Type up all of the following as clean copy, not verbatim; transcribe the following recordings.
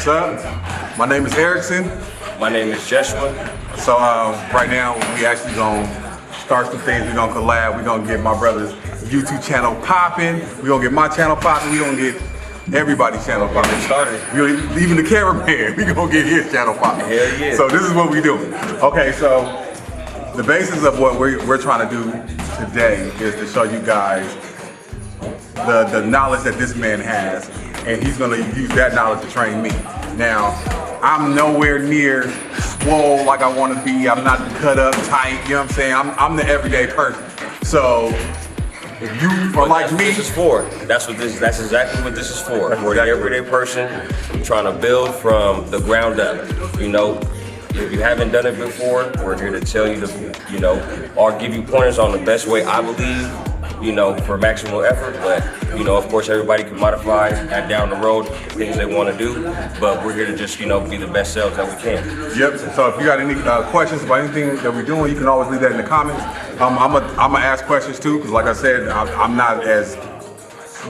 What's up? My name is Erickson. My name is Joshua. So right now we actually gonna start some things. We're gonna collab. We're gonna get my brother's YouTube channel popping. We're gonna get my channel popping. We're gonna get everybody's channel popping. Even the cameraman, we gonna get his channel popping. Hell yeah. So this is what we doing. Okay, so the basis of what we're trying to do today is to show you guys the knowledge that this man has, and he's gonna use that knowledge to train me. Now, I'm nowhere near swole like I want to be. I'm not cut up tight. You know what I'm saying? I'm the everyday person. So if you are like me, this is for. That's exactly what this is for. We're the everyday person trying to build from the ground up. You know, if you haven't done it before, we're here to tell you to, or give you pointers on the best way I believe, for maximal effort. But, of course, everybody can modify down the road things they want to do. But we're here to just, be the best selves that we can. Yep. So if you got any questions about anything that we're doing, you can always leave that in the comments. I'm gonna ask questions too, because like I said, I'm not as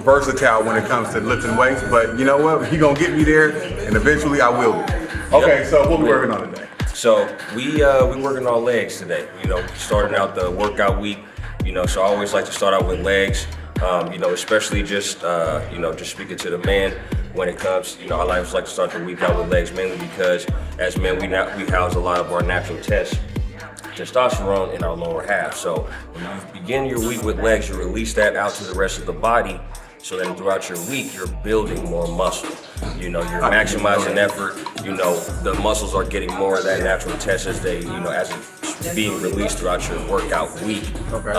versatile when it comes to lifting weights. But you know what? He gonna get me there, and eventually I will be. Okay. Yep. So what we working on today? So we working on legs today. Starting out the workout week. So I always like to start out with legs. Especially just speaking to the man when it comes. I always like to start the week out with legs, mainly because as men we house a lot of our natural testosterone in our lower half. So when you begin your week with legs, you release that out to the rest of the body. So then throughout your week, you're building more muscle. You're maximizing effort. The muscles are getting more of that natural test as they, as it's being released throughout your workout week. Okay.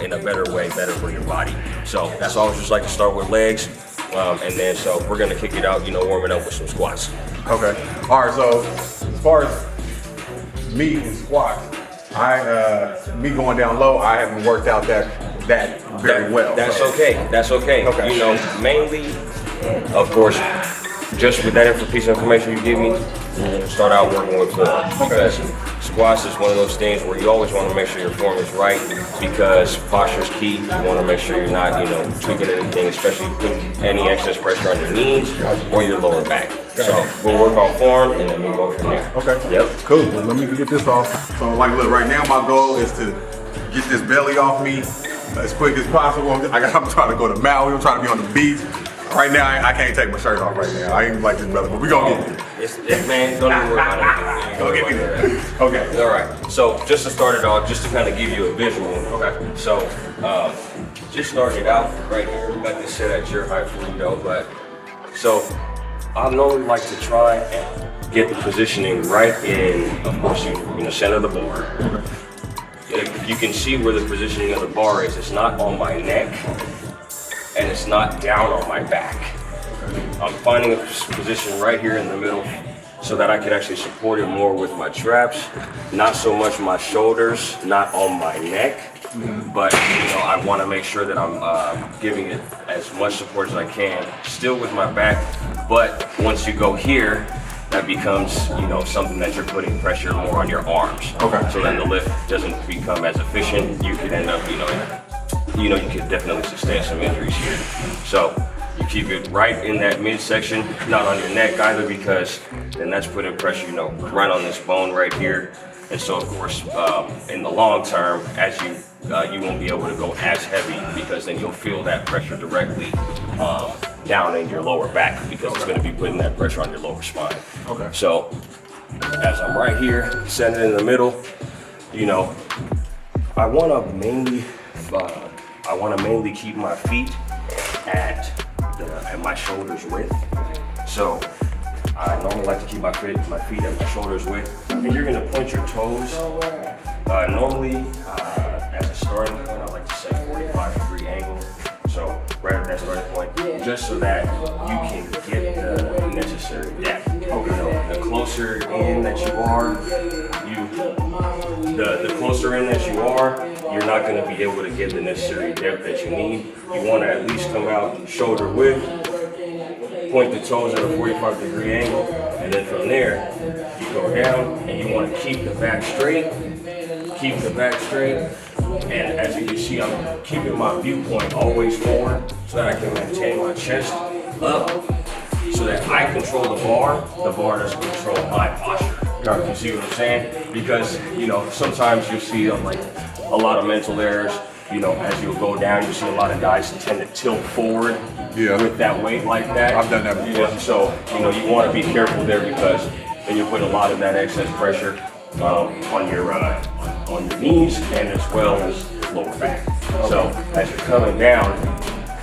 In a better way, better for your body. So that's always just like to start with legs. And then so we're gonna kick it out, warming up with some squats. Okay. All right. So as far as me and squats, me going down low, I haven't worked out that very well. That's okay. That's okay. Okay. Mainly, of course, just with that piece of information you give me, we're going to start out working with form. Because squats is one of those things where you always want to make sure your form is right, because posture is key. You want to make sure you're not, tweaking anything, especially putting any excess pressure on your knees or your lower back. So we'll work on form and then we'll go from there. Okay. Yep. Cool. Well, let me get this off. So like, look, right now my goal is to get this belly off me as quick as possible. I'm trying to go to Maui. I'm trying to be on the beach. Right now, I can't take my shirt off right now. I ain't like this brother, but we gonna get there. Man, don't even worry about it. Don't get me there. Okay. All right. So just to start it off, just to kind of give you a visual. Okay. So just starting it out right here. We got this set at your height for you though, but so I normally like to try and get the positioning right in, of course, center of the bar. If you can see where the positioning of the bar is, it's not on my neck and it's not down on my back. I'm finding a position right here in the middle so that I can actually support it more with my traps, not so much my shoulders, not on my neck, but I want to make sure that I'm giving it as much support as I can, still with my back, but once you go here, that becomes, something that you're putting pressure more on your arms. Okay. So then the lift doesn't become as efficient. You could end up, you could definitely sustain some injuries here. So you keep it right in that midsection, not on your neck either, because then that's putting pressure, right on this bone right here. And so, of course, in the long term, as you won't be able to go as heavy, because then you'll feel that pressure directly down in your lower back, because it's going to be putting that pressure on your lower spine. Okay. So as I'm right here, centered in the middle, I want to mainly keep my feet at my shoulders width. So I normally like to keep my feet at my shoulders width. And you're going to point your toes. Normally, as a starting point, I like to say 45-degree angle. So right at that starting point, just so that you can get the necessary depth. The closer in that you are, the closer in that you are, you're not going to be able to get the necessary depth that you need. You want to at least come out shoulder width, point the toes at a 45-degree angle, and then from there, you go down and you want to keep the back straight. Keep the back straight. And as you can see, I'm keeping my viewpoint always forward so that I can maintain my chest up. So so that I control the bar doesn't control my posture. You see what I'm saying? Because, you know, sometimes you see like a lot of mental errors. You know, as you go down, you see a lot of guys tend to tilt forward with that weight like that. I've done that before. Yeah, so, you know, you want to be careful there because then you put a lot of that excess pressure on your knees and as well as lower back. So as you're coming down,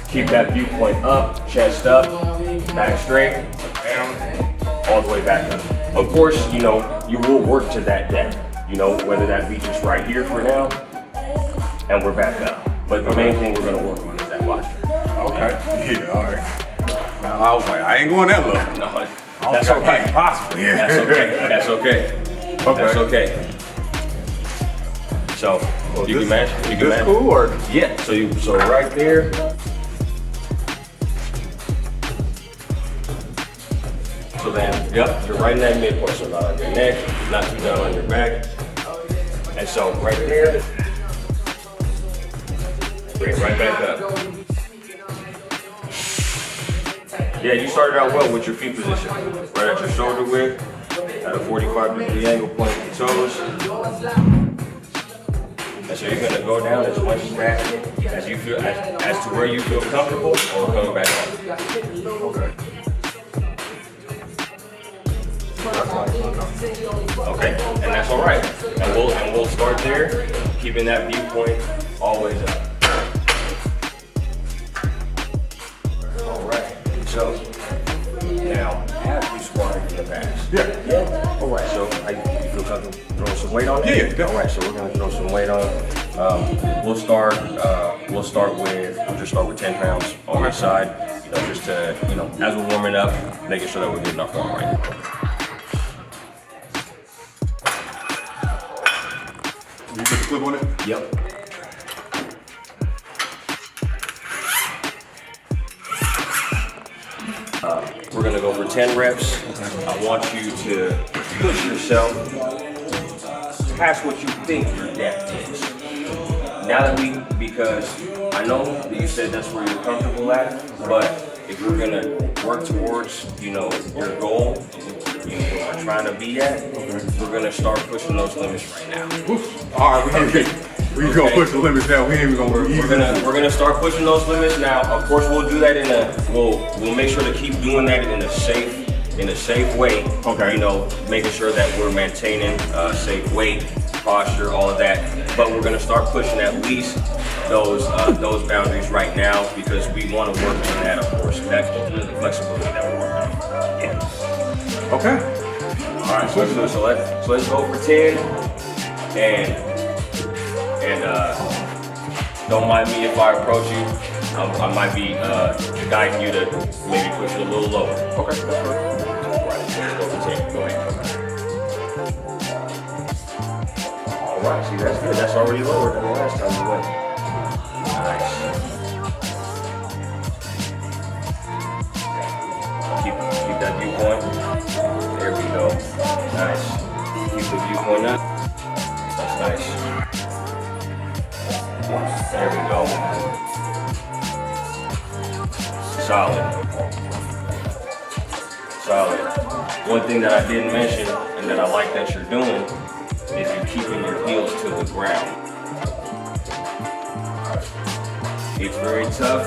keep that viewpoint up, chest up, back straight, down, all the way back up. Of course, you know, you will work to that depth, you know, whether that be just right here for now, and we're back up. But the main thing we're gonna work on is that posture. Okay, yeah, all right. Now, I was like, I ain't going that low. No, that's okay. Possible, yeah. That's okay, that's okay. That's okay. So, you can match, you can match. Cool, or? Yeah, so right there. So then, yep, you're right in that midpoint, so not on your neck, not too down on your back. And so right there, bring it right back up. Yeah, you started out well with your feet position. Right at your shoulder width, at a 45-degree angle, pointing your toes. And so you're gonna go down as much as you feel, as to where you feel comfortable, or coming back up. Okay. Okay, and that's all right. And we'll start there, keeping that viewpoint always up. All right. So now, have you squatted in the past? Yeah. All right. So you feel comfortable throwing some weight on it? Yeah. All right. So we're gonna throw some weight on it. We'll start with 10 pounds on each side. You know, just to, you know, as we're warming up, making sure that we're getting our form right. You just flip on it? Yep. We're gonna go for 10 reps. I want you to push yourself past what you think your depth is. Now that because I know that you said that's where you're comfortable at, but if we're gonna work towards, you know, your goal, you know, where we're trying to be at, we're gonna start pushing those limits right now. All right, we gonna push the limits now. We ain't even gonna We're gonna start pushing those limits now. Of course, we'll do that we'll make sure to keep doing that in a safe way. Okay. You know, making sure that we're maintaining safe weight, posture, all of that. But we're gonna start pushing at least those boundaries right now because we want to work on that. Of course, that's the flexibility that we're working on. Yeah. Okay. All right. So let's go for 10 and don't mind me if I approach you. I might be guiding you to maybe push it a little lower. Okay. Right, let's go for 10. Go ahead. All right, see, that's good. That's already lower than the last time you went. Nice. Keep that viewpoint. There we go. Nice. Keep the viewpoint up. That's nice. There we go. Solid. One thing that I didn't mention and that I like that you're doing is you're keeping your heels to the ground. It's very tough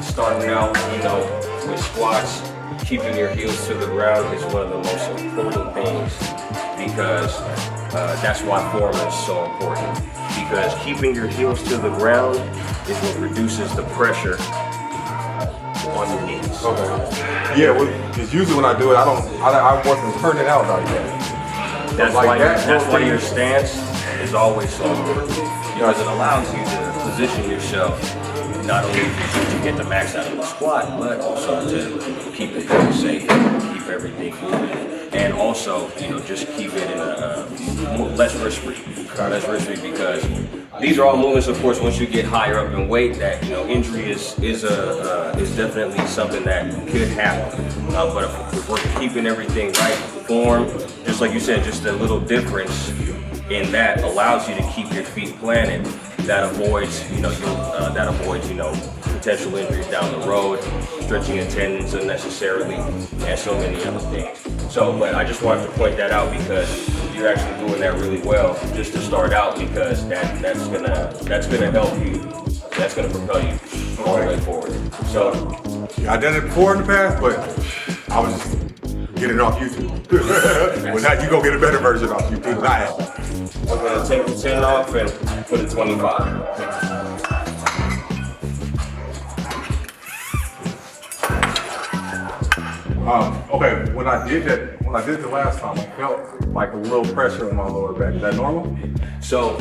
starting out, you know, with squats. Keeping your heels to the ground is one of the most important things because that's why form is so important. Because keeping your heels to the ground is what reduces the pressure on your knees. Okay. Yeah, because usually when I do it, I wasn't turning out like that. That's why your stance is always so important because it allows you to position yourself not only to get the max out of the squat, but also to keep it very safe, keep everything moving, and also, you know, just keep it in a less risk-free. Because these are all movements, of course, once you get higher up in weight, that, you know, injury is definitely something that could happen. But if we're keeping everything right, form, just like you said, just a little difference in that allows you to keep your feet planted. That avoids, you know, potential potential injuries down the road, stretching a tendons unnecessarily, and so many other things. So, but I just wanted to point that out because you're actually doing that really well just to start out, because that's gonna help you. That's gonna propel you all the way forward. So, yeah, I done it before in the past, but I was just getting it off YouTube. Well, now you go get a better version off YouTube than I have. we're gonna take the 10 off and put a 25. Okay, when I did the last time, I felt like a little pressure in my lower back. Is that normal? So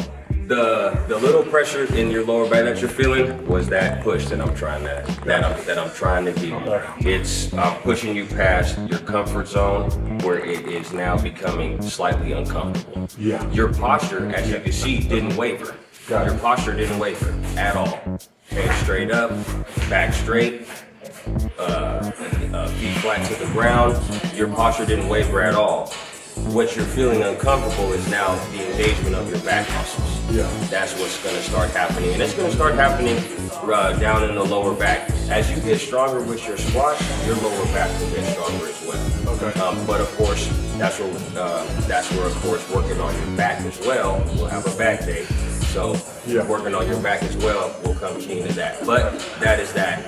the little pressure in your lower back that you're feeling was that push that I'm trying to give you. It's pushing you past your comfort zone where it is now becoming slightly uncomfortable. Yeah. Your posture, as you can see, didn't waver. Got it. Your posture didn't waver at all. Head straight up, back straight, feet flat to the ground. Your posture didn't waver at all. What you're feeling uncomfortable is now the engagement of your back muscles. Yeah. That's what's going to start happening, and it's going to start happening down in the lower back. As you get stronger with your squats, your lower back will get stronger as well. Okay. But of course, that's where of course working on your back as well. We'll have a back day, so Yeah. working on your back as well will come keen to that. But that's that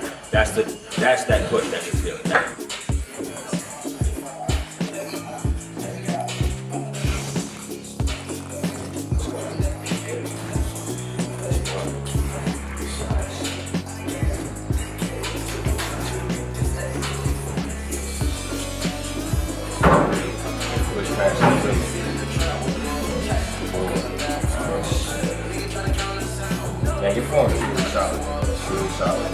push that you're feeling. Yeah, your form is really solid. It's really solid.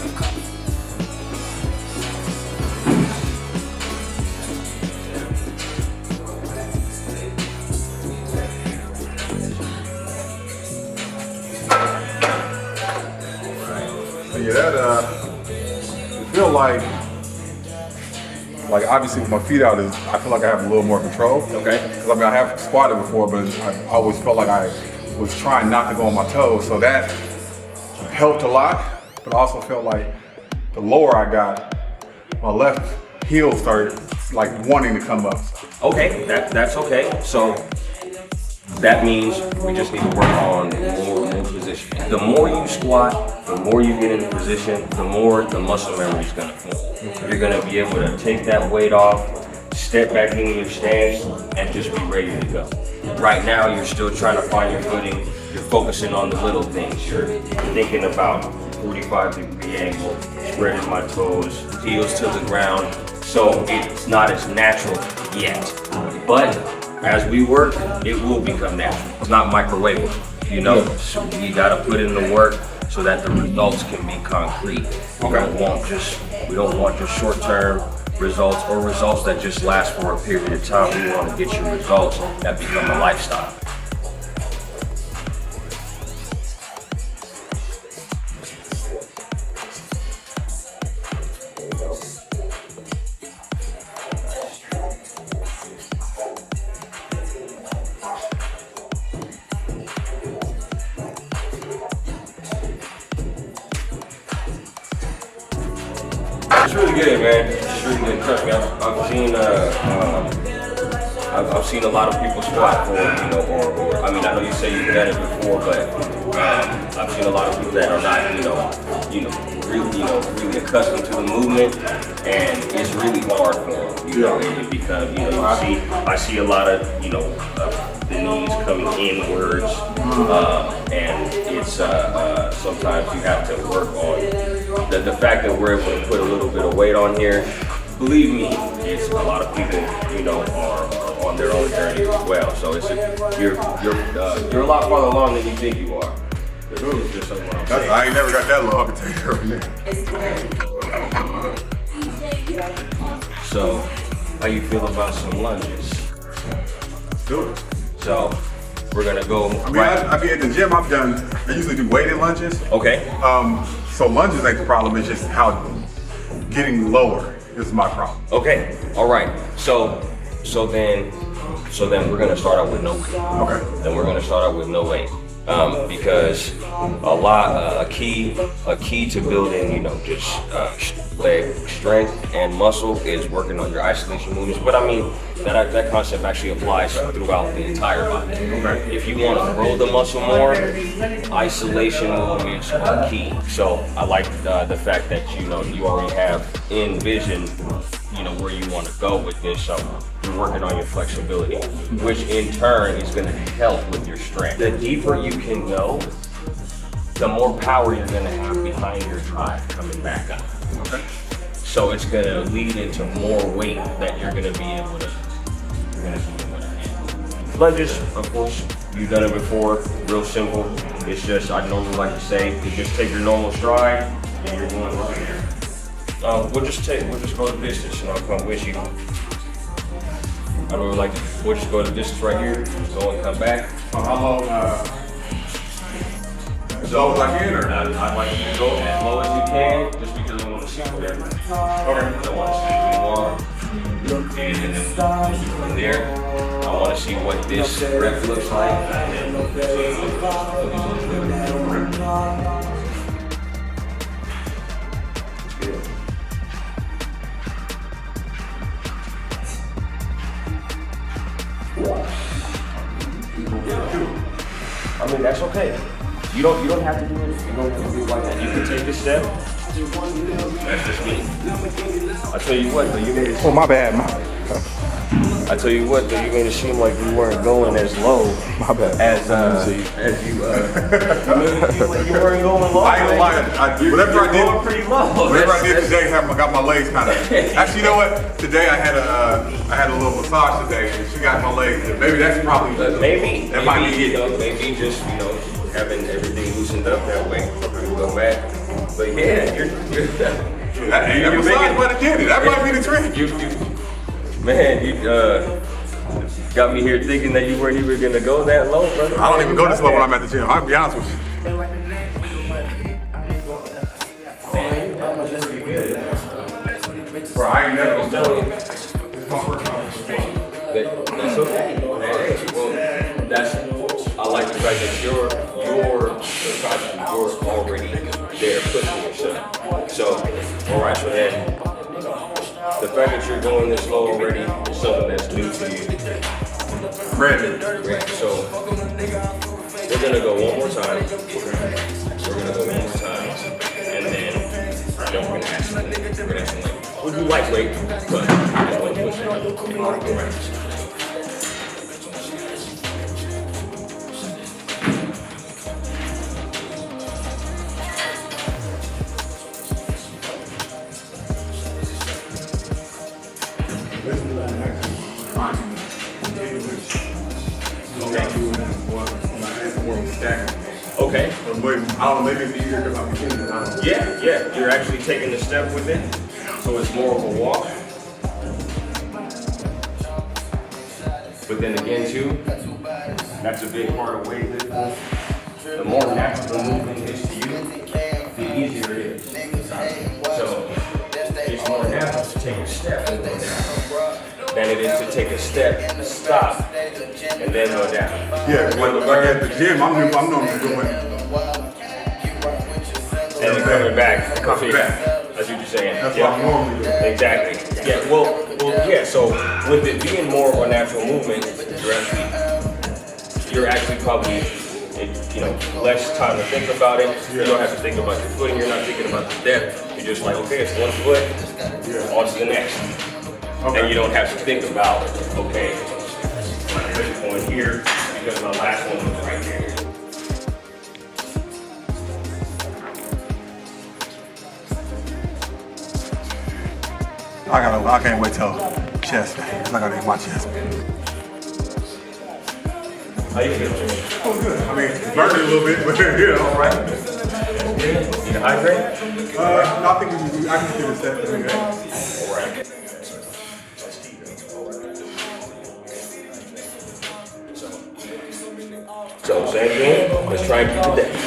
Yeah, that you feel like obviously with my feet out is I feel like I have a little more control. Okay. Because I mean I have squatted before, but I always felt like I was trying not to go on my toes, so that helped a lot. But I also felt like the lower I got, my left heel started like wanting to come up. Okay, that's okay. So that means we just need to work on more position. The more you squat, the more you get into position, the more the muscle memory is going to form. You're going to be able to take that weight off, step back into your stance, and just be ready to go. Right now, you're still trying to find your footing. You're focusing on the little things. You're thinking about 45-degree angle, spreading my toes, heels to the ground. So it's not as natural yet. But as we work, it will become natural. It's not microwavable, you know? So we gotta put in the work so that the results can be concrete. We don't want just short-term results or results that just last for a period of time. We want to get you results that become a lifestyle. It's really good, man. It's really good. Trust me, I've seen a lot of people squat for, or I mean, I know you say you've done it before, but I've seen a lot of people that are not, really accustomed to the movement, and it's really hard for them, because I see a lot of, the knees coming inwards, and it's sometimes you have to work on the fact that we're able to put a little bit of weight on here. Believe me, it's a lot of people, are on their own journey as well. So you're a lot farther along than you think you are. It's just what I'm saying. I ain't never got that low, I can tell you everything. So, how you feel about some lunges? Do it. So, we're gonna go. I mean, I mean, at the gym, I usually do weighted lunges. Okay. So lunges ain't the problem, it's just how getting lower is my problem. Okay. All right. So then we're gonna start out with no weight. Okay. Then we're gonna start out with no weight. because a key to building, just leg strength and muscle is working on your isolation movements. But I mean, that concept actually applies throughout the entire body. If you want to grow the muscle more, isolation movements are key. So I like the fact that you already have envisioned where you want to go with this. So you're working on your flexibility, which in turn is going to help with your strength. The deeper you can go, the more power you're going to have behind your drive coming back up. Okay. So it's going to lead into more weight that you're going to be able to handle. Lunges, of course, you've done it before, real simple. It's just, I normally like to say, you just take your normal stride and you're going right here. We'll just go the distance and I'll come with you. We'll just go the distance right here, go and come back. How long, as low as I can, or? I'd like you to go as low as you can, just because I want to see whatever. Okay. I want to see what you want. And then from there, I want to see what this rep looks like. I mean, that's okay. You don't have to do it. You don't have to do it like that. You can take this step. That's just me. I tell you what, though, you made it. Oh, my bad. I tell you what, though, you made it seem like you weren't going as low. My bad. As you weren't going low. I ain't gonna lie. Whatever I did, pretty low. whatever I did today, I got my legs kind of. Actually, you know what? Today I had a little massage today, and she got my legs. Maybe that's probably Maybe might be it. maybe just having everything loosened up that way. We'll go back. But yeah, That massage might have did it. That might be the trick. You got me here thinking that you weren't even gonna go that low, brother. I don't even go this low when I'm at the gym. I'll be honest with you. Bro, I ain't never gonna tell you. That's okay. Hey, well, I like the fact that you're already there pushing yourself. So, all right, so then the fact that you're going this low already is something that's new to you. Ready. So we're gonna go one more time. And then we're gonna ask you. We'll do lightweight, but I'm going to push it. All right. Okay. I don't know, maybe it's easier because I'm beginning. Yeah. You're actually taking the step with it, so it's more of a walk. But then again, too, that's a big part of weightlifting. The more natural the movement is to you, the easier it is. So it's more natural to take a step and go down than it is to take a step, stop, and then go down. Yeah, like at the gym, I'm normally doing. And then coming back. Coming back. That's what you're saying. That's what I'm normally doing. Exactly. Yeah. Well, yeah. So with it being more of a natural movement, you're actually probably, less time to think about it. You don't have to think about your footing. You're not thinking about the step. You're just like, okay, it's one foot. On to the next. Okay. And you don't have to think about, okay, this point here because my last one was right here. I can't wait till chest. I gotta do my chest. How you feel, Jimmy? Oh, good. I mean, it's burning a little bit, but All right. You can hydrate? no, I think I can do this step. All right. So same thing, let's try and keep it down.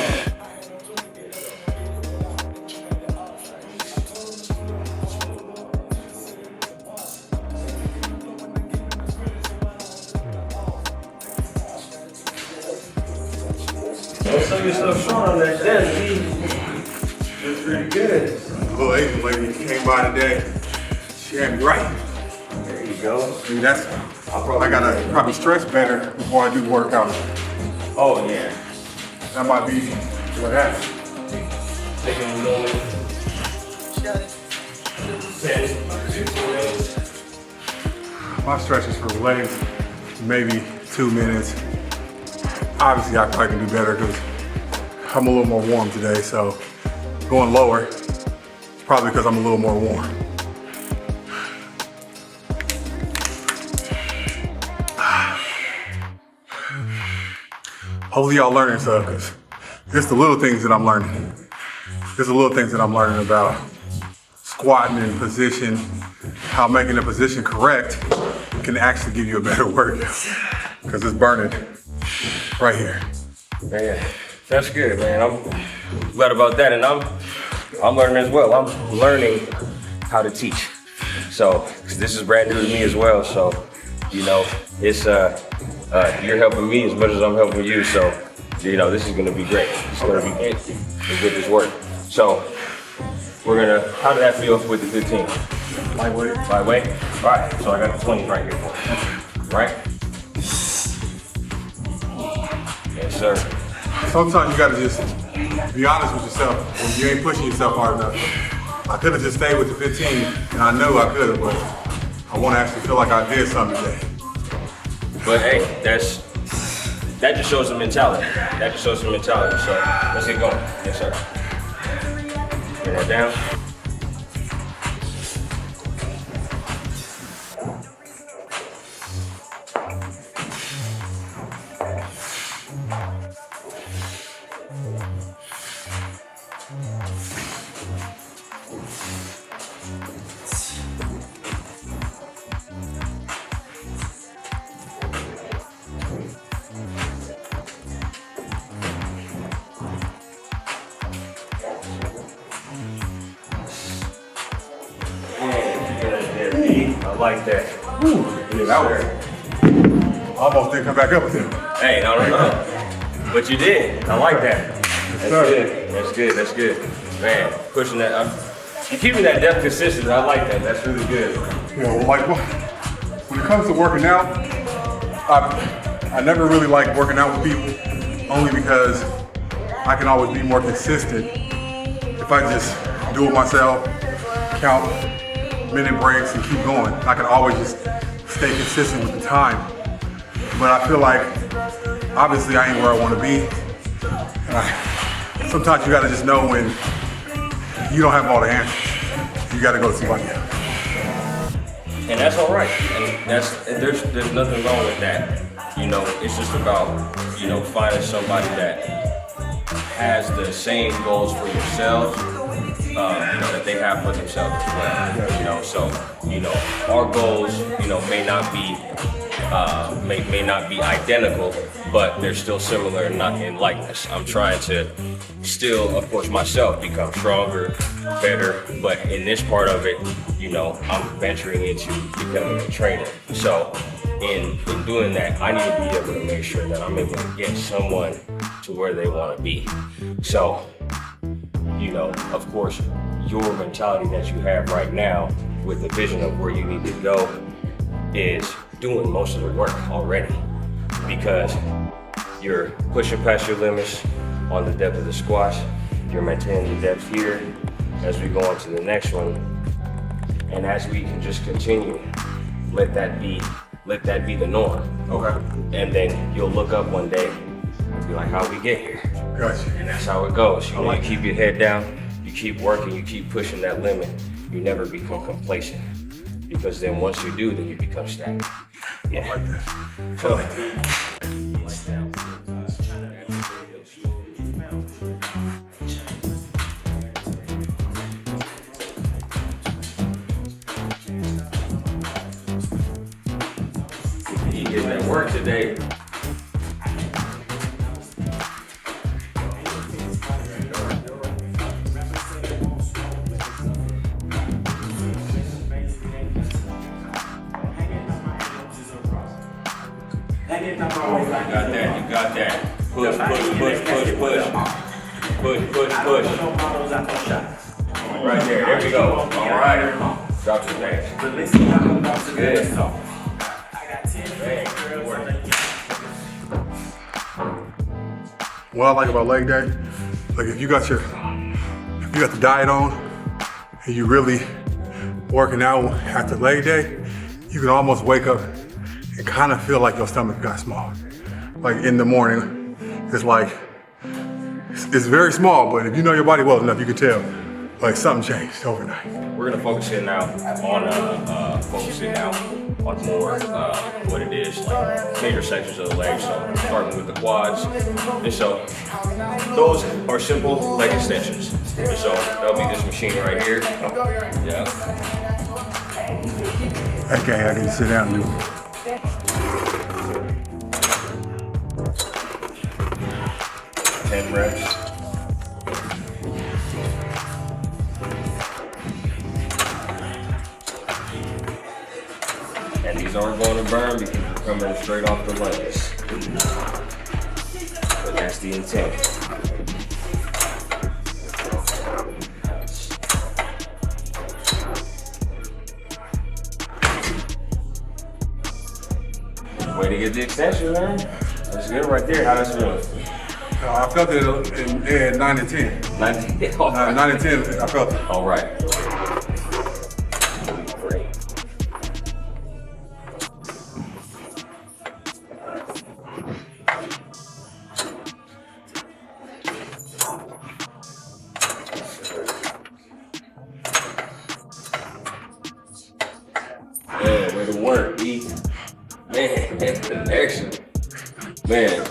cut yourself short on that desk. That's pretty good. Little Asian lady came by today. She had me right. There you go. See, that's, I gotta probably stretch better before I do workout. Oh yeah. That might be what happened. Taking a moment. 10, 15 minutes. My stretches for legs, maybe 2 minutes. Obviously, I probably can do better because I'm a little more warm today, so going lower, probably because I'm a little more warm. Hopefully y'all learning stuff, because it's the little things that I'm learning. It's the little things that I'm learning about squatting in position, how making the position correct can actually give you a better workout, because it's burning right here. Man, that's good, man. I'm glad about that, and I'm learning as well. I'm learning how to teach. So this is brand new to me as well. So you know, it's you're helping me as much as I'm helping you. So you know, this is gonna be great. It's gonna be great to get this work. So we're gonna. How did that feel with the 15? Lightweight. Lightweight. All right. So I got the 20 right here for you. Right. Yes, sir. Sometimes you gotta just be honest with yourself when you ain't pushing yourself hard enough. I could have just stayed with the 15, and I know I could have, but I want to actually feel like I did something today. But hey, that just shows the mentality. That just shows the mentality. So let's get going. Yes, sir. Bring that down. I like that. Whew, yeah, that was, almost didn't come back up with him. Hey, no. But you did. I like that. That's good. That's good. That's good. Man, pushing that. You're keeping that depth consistent. I like that. That's really good. You know, like when it comes to working out, I never really like working out with people, only because I can always be more consistent if I just do it myself, count minute breaks and keep going. I can always just stay consistent with the time. But I feel like, obviously I ain't where I want to be. And sometimes you gotta just know when you don't have all the answers. You gotta go to somebody else. And that's all right. And there's nothing wrong with that. You know, it's just about, you know, finding somebody that has the same goals for yourself, you know, that they have for themselves as well. You know, so, you know, our goals, you know, may not be identical, but they're still similar in likeness. I'm trying to still, of course, myself become stronger, better, but in this part of it, you know, I'm venturing into becoming a trainer. So in doing that, I need to be able to make sure that I'm able to get someone to where they want to be. So, you know, of course, your mentality that you have right now with the vision of where you need to go is doing most of the work already, because you're pushing past your limits on the depth of the squats. You're maintaining the depth here as we go on to the next one. And as we can just continue, let that be the norm. Okay. And then you'll look up one day and be like, how'd we get here? Gotcha. And that's how it goes. You know, you keep your head down, you keep working, you keep pushing that limit. You never become complacent, because then once you do, then you become stagnant. Yeah. I like that. So, you getting that work today. You got that. Push, push, push, push, push. Push, push, push. Right there we go. All right. Drop your legs. Good. What I like about leg day, like if you got the diet on and you really working out after leg day, you can almost wake up and kind of feel like your stomach got small. Like in the morning, it's like, it's very small, but if you know your body well enough, you can tell like something changed overnight. We're gonna focus in now on more what it is, like major sections of the leg. So starting with the quads, and so those are simple leg extensions. And so that'll be this machine right here. Yeah. Okay, I can sit down and do it. Ten reps. And these aren't going to burn because you're coming straight off the legs. But that's the intent. Way to get the extension, man. That's good right there. How does it feel? I felt it in 9 and 10. 9 and 10, I felt it. All right. Great. Yeah, way to work, E. Man, excellent. Man,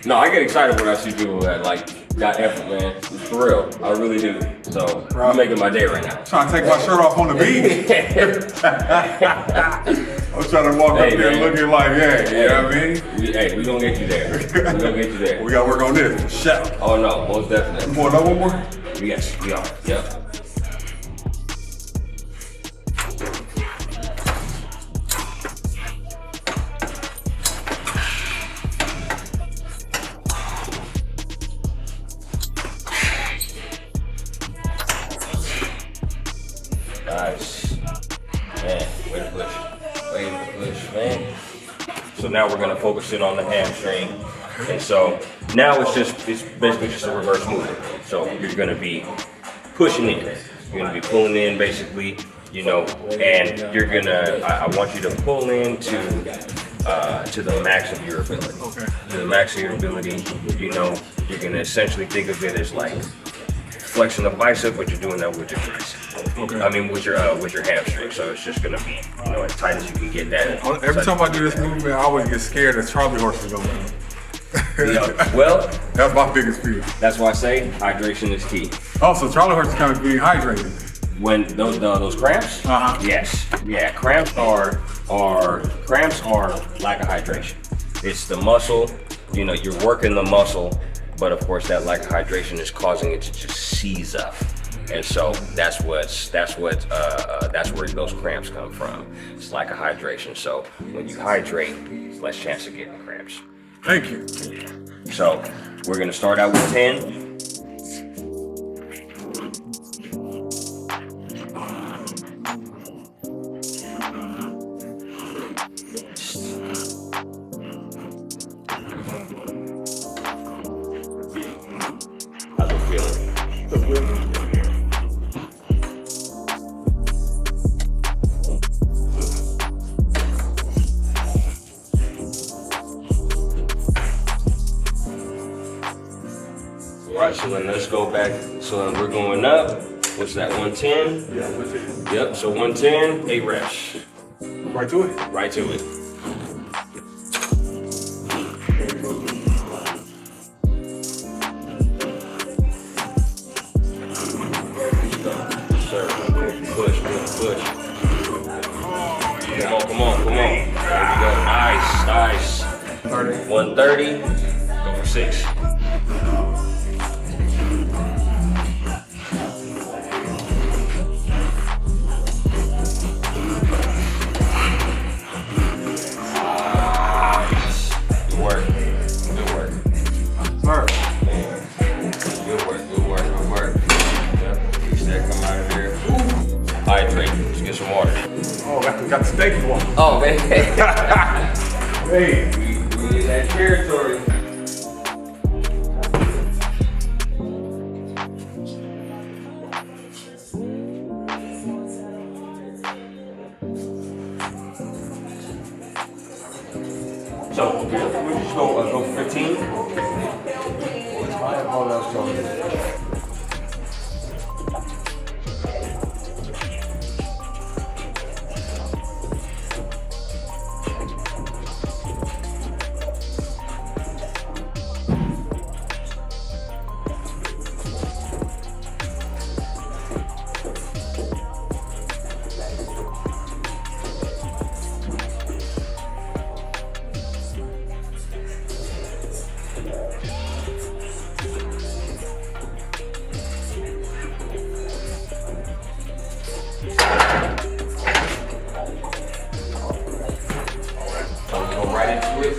no, I get excited when I see people that got effort, man. For real, I really do. So you're making my day right now. Trying to take my shirt off on the beach. I'm trying to walk up there looking like, hey, you know what I mean? We gonna get you there. We gonna get you there. We gotta work on this. Shout. Oh no, most definitely. More, no one more? Yes, we are. Yep. Nice. Man, way to push. Way to push, man. So now we're gonna focus in on the hamstring. And so now it's basically just a reverse movement. So you're gonna be pushing in. You're gonna be pulling in basically, and you're gonna, I want you to pull in to the max of your ability. Okay. To the max of your ability, you're gonna essentially think of it as like flexing the bicep, but you're doing that with your tricep. Okay. I mean, with your hamstring. So it's just gonna be, as tight as you can get that. Every time I do this movement, I always get scared that Charlie horse is going to Well, that's my biggest fear. that's why I say hydration is key. Also, Charlie horse is kind of being hydrated. When those cramps, Uh-huh. yes, yeah, cramps are lack of hydration. It's the muscle, you're working the muscle, but of course that lack of hydration is causing it to just seize up. And so that's where those cramps come from. It's lack of hydration. So when you hydrate, it's less chance of getting cramps. Thank you. So we're gonna start out with 10. How's it feeling? All right, so then let's go back. So then we're going up. What's that, 110? Yeah, that's it. Yep, so 110, 8 reps. Right to it? Right to it. Sir, push, push, push. Come on. There we go. Nice. 30. 130. Go for 6. Good work. hydrate. Let's get some water. Oh, got the steak one. Oh, man. Hey. We in that territory. So, we just go 15. Oh, that's strong. Go right into it.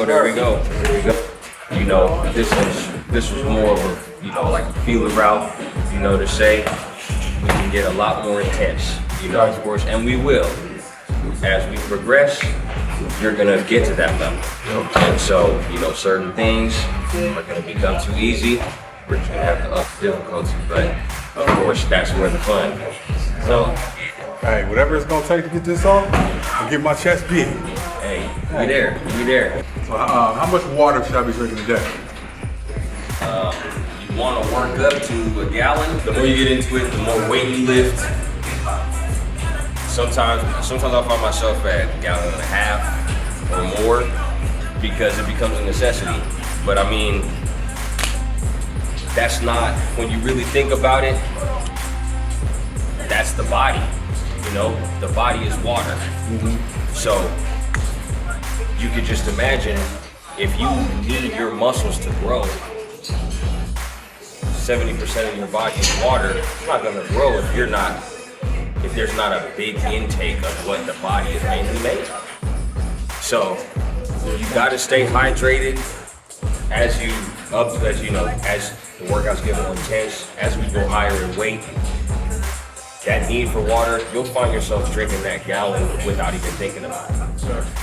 There we go. You know, this was more of a, you know, like a feeler route, you know, to say we can get a lot more intense, you know, of course, and we will. As we progress, you're gonna get to that level. And so, you know, certain things are gonna become too easy. We're gonna have to up the difficulty, but of course, that's where the fun is. So, Hey, whatever it's gonna take to get this off, I'll get my chest big. hey, we there. So, how much water should I be drinking a day? You want to work up to a gallon. The more you get into it, the more weight you lift. Sometimes I find myself at a gallon and a half or more because it becomes a necessity. But I mean, that's not, when you really think about it, that's the body. You know, the body is water. So you could just imagine if you need your muscles to grow, 70% of your body is water. It's not gonna grow if there's not a big intake of what the body is mainly made of. So you gotta stay hydrated as the workouts get more intense, as we go higher in weight. That need for water, you'll find yourself drinking that gallon without even thinking about it.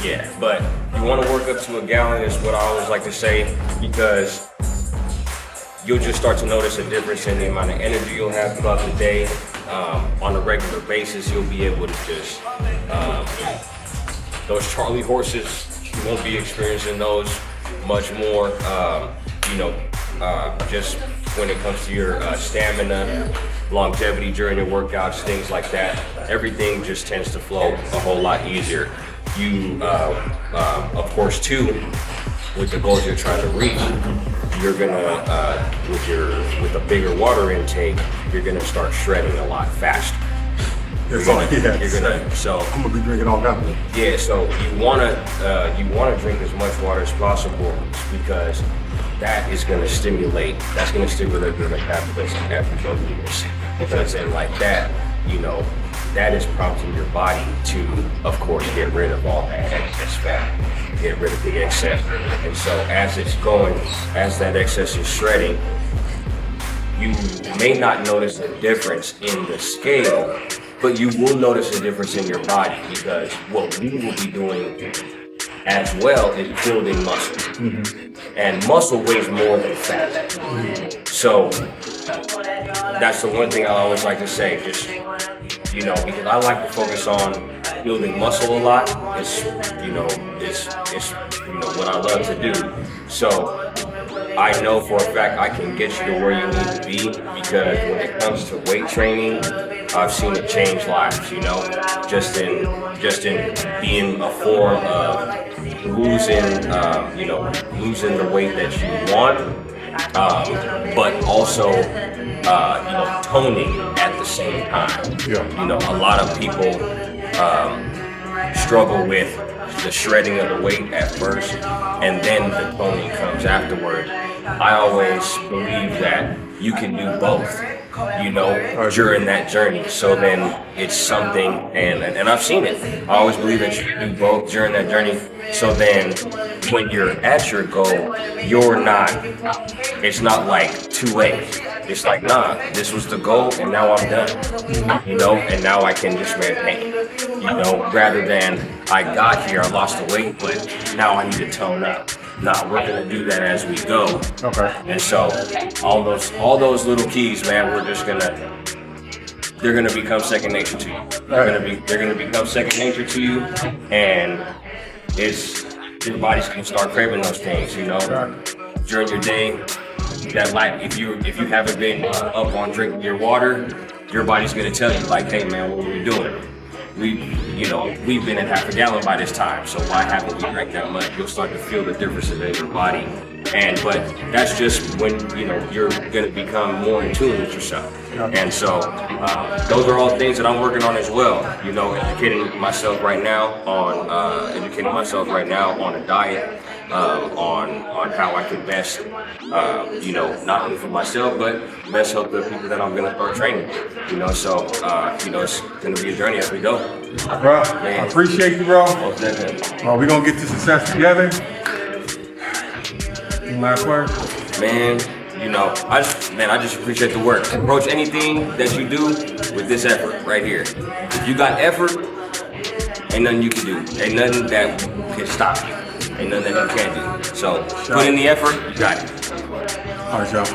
Yeah, but you want to work up to a gallon is what I always like to say, because you'll just start to notice a difference in the amount of energy you'll have throughout the day. On a regular basis, you'll be able to just, those Charlie horses, you won't be experiencing those much more. Just when it comes to your stamina, longevity during your workouts, things like that. Everything just tends to flow a whole lot easier. You, of course, too, with the goals you're trying to reach, you're gonna, with a bigger water intake, you're gonna start shredding a lot faster. You're gonna, so I'm gonna be drinking all that. yeah, so you wanna drink as much water as possible because that's gonna stimulate your metabolism after those years. Because then like that, that is prompting your body to, of course, get rid of all that excess fat, get rid of the excess. And so as that excess is shredding, you may not notice a difference in the scale, but you will notice a difference in your body because what we will be doing as well is building muscle. Mm-hmm. And muscle weighs more than fat. Mm-hmm. So that's the one thing I always like to say, just, because I like to focus on building muscle a lot. It's what I love to do. So I know for a fact I can get you to where you need to be because when it comes to weight training, I've seen it change lives, just in being a form of losing the weight that you want, but also, toning at the same time. Yeah. A lot of people struggle with the shredding of the weight at first, and then the toning comes afterward. I always believe that you can do both, during that journey. So then it's something, and I've seen it. I always believe that you can do both during that journey. So then when you're at your goal, it's not like 2A. It's like, nah, this was the goal and now I'm done, and now I can just maintain, rather than I got here, I lost the weight, but now I need to tone up. Nah, we're gonna do that as we go. Okay. And so all those little keys, man, they're gonna become second nature to you. They're gonna become second nature to you, and your body's gonna start craving those things, during your day. That if you haven't been up on drinking your water, your body's gonna tell you like, hey man, what are we doing? We've been at half a gallon by this time, so why haven't we drank that much? You'll start to feel the differences in your body. But that's just when, you're gonna become more in tune with yourself. And so those are all things that I'm working on as well. Educating myself right now on a diet, on how I can best, not only for myself, but best help the people that I'm gonna start training. So it's gonna be a journey as we go. Bro, I appreciate you, bro. We're gonna get to success together. Last word, man. I just appreciate the work. Approach anything that you do with this effort right here. If you got effort, ain't nothing you can do. Ain't nothing that can stop you. Ain't nothing that you can't do. So put in the effort, you got it. All right, y'all.